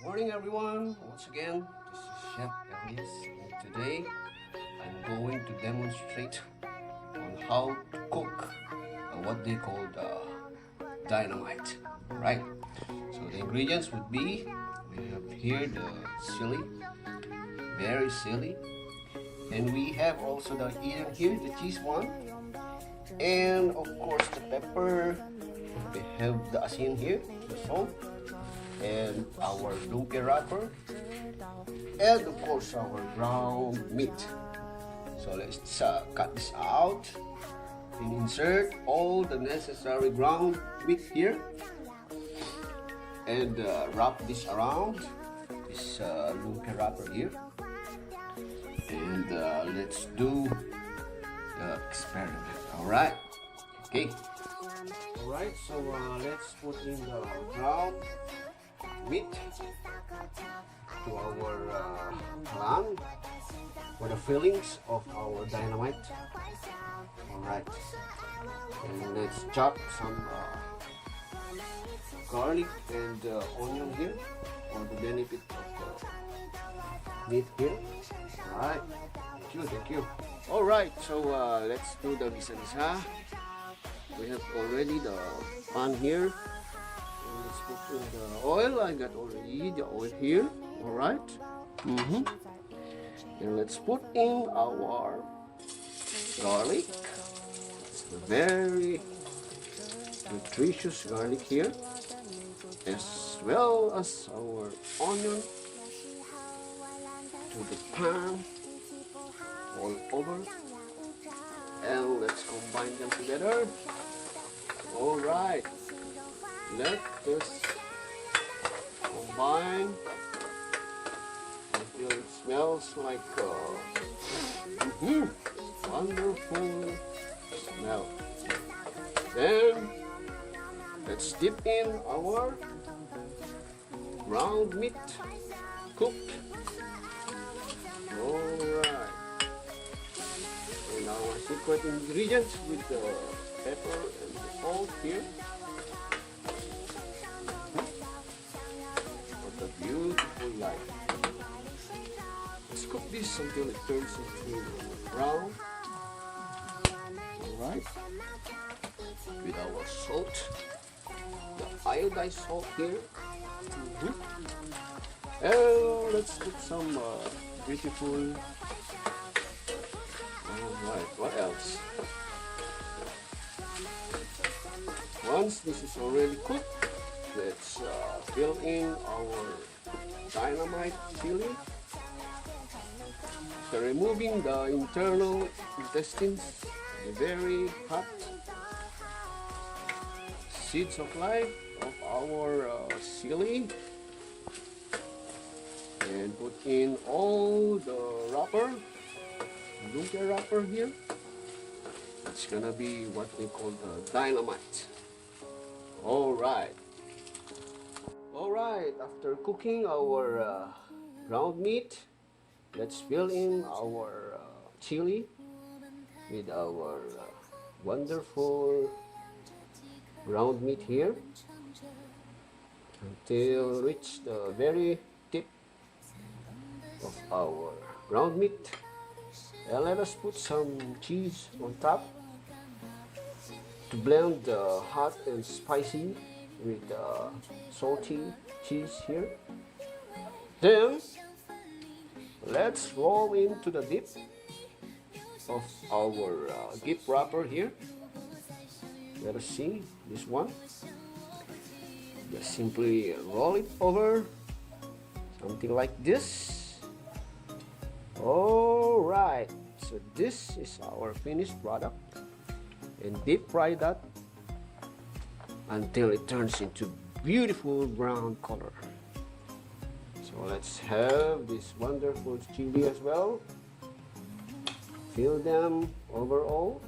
Morning everyone, once again, this is Chef Elias and today I'm going to demonstrate on how to cook what they call dynamite. Alright, so the ingredients would be, we have here the chili, very chili, and we have also the Eden here, the cheese one, and of course the pepper, we have the asin here, the salt, and our lumpia wrapper, and of course our ground meat. So let's cut this out and insert all the necessary ground meat here and wrap this around this lumpia wrapper here, and let's do the experiment. All right, okay. All right, so let's put in the ground meat to our pan for the fillings of our dynamite. Alright, and let's chop some garlic and onion here for the benefit of the meat here. Alright, thank you. Alright, so let's do the gisa-gisa. We have already the pan here. Let's put in the oil. I got already the oil here. All right. And let's put in our garlic. It's a very nutritious garlic here, as well as our onion to the pan all over. And let's combine them together. All right. Let this combine until it smells like wonderful smell. Then let's dip in our ground meat cooked. Alright. And our secret ingredients with the pepper and the salt here. Beautiful light. Let's cook this until it turns into brown. Alright. With our salt, the iodized salt here. And let's put some beautiful. Alright, what else? Once this is already cooked, let's fill in our dynamite chili. So removing the internal intestines, the very hot seeds of life of our chili, and put in all the wrapper, lumpia wrapper here. It's gonna be what they call the dynamite. All right. Alright, after cooking our ground meat, let's fill in our chili with our wonderful ground meat here until reach the very tip of our ground meat. And let us put some cheese on top to blend the hot and spicy with salty cheese here. Then let's roll into the dip of our gift wrapper here. Let us see this one. Just simply roll it over, something like this. All right, so this is our finished product, and deep fry that until it turns into beautiful brown color. So let's have this wonderful chili as well. Fill them overall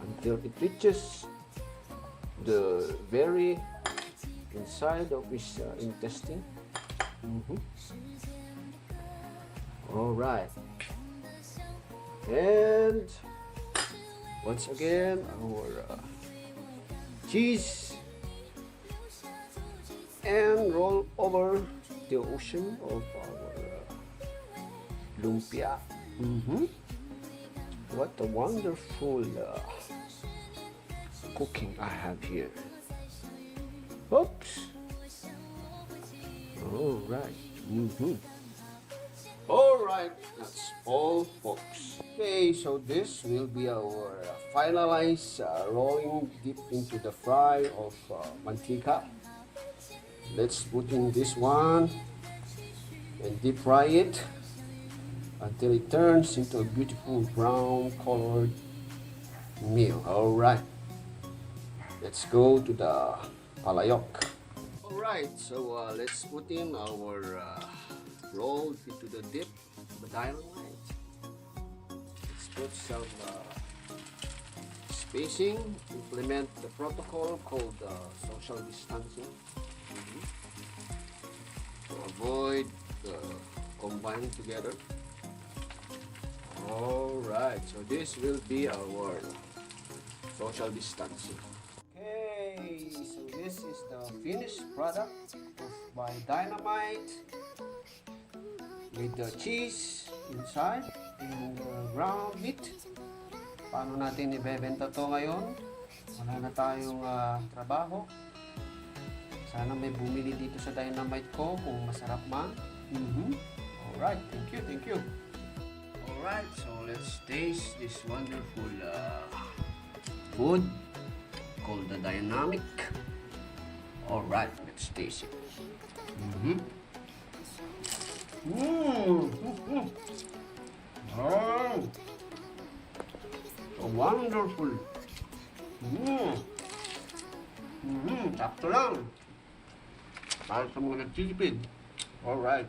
until it reaches the very inside of his intestine. All right, and once again our cheese roll over the ocean of our lumpia. What a wonderful cooking I have here. Oops. All right. All right, that's all, folks. Okay, so this will be our finalized rolling deep into the fry of mantika. Let's put in this one and deep fry it until it turns into a beautiful brown colored meal. All right, let's go to the palayok. All right, so let's put in our roll into the dip of the dynamite. Let's put some spacing, implement the protocol called social distancing to avoid combining together. Alright, so this will be our social distancing. Okay, so this is the finished product of my Dynamite with the cheese inside and ground meat. Paano natin ibebenta to ngayon? Wala na tayong trabaho. Sana may bumili dito sa Dynamite ko kung masarap man. Alright, thank you. Alright, so let's taste this wonderful food called the Dynamic. Alright, let's taste it. Oh, so wonderful. Sakto lang. Para sa mga nagtitipid. Alright.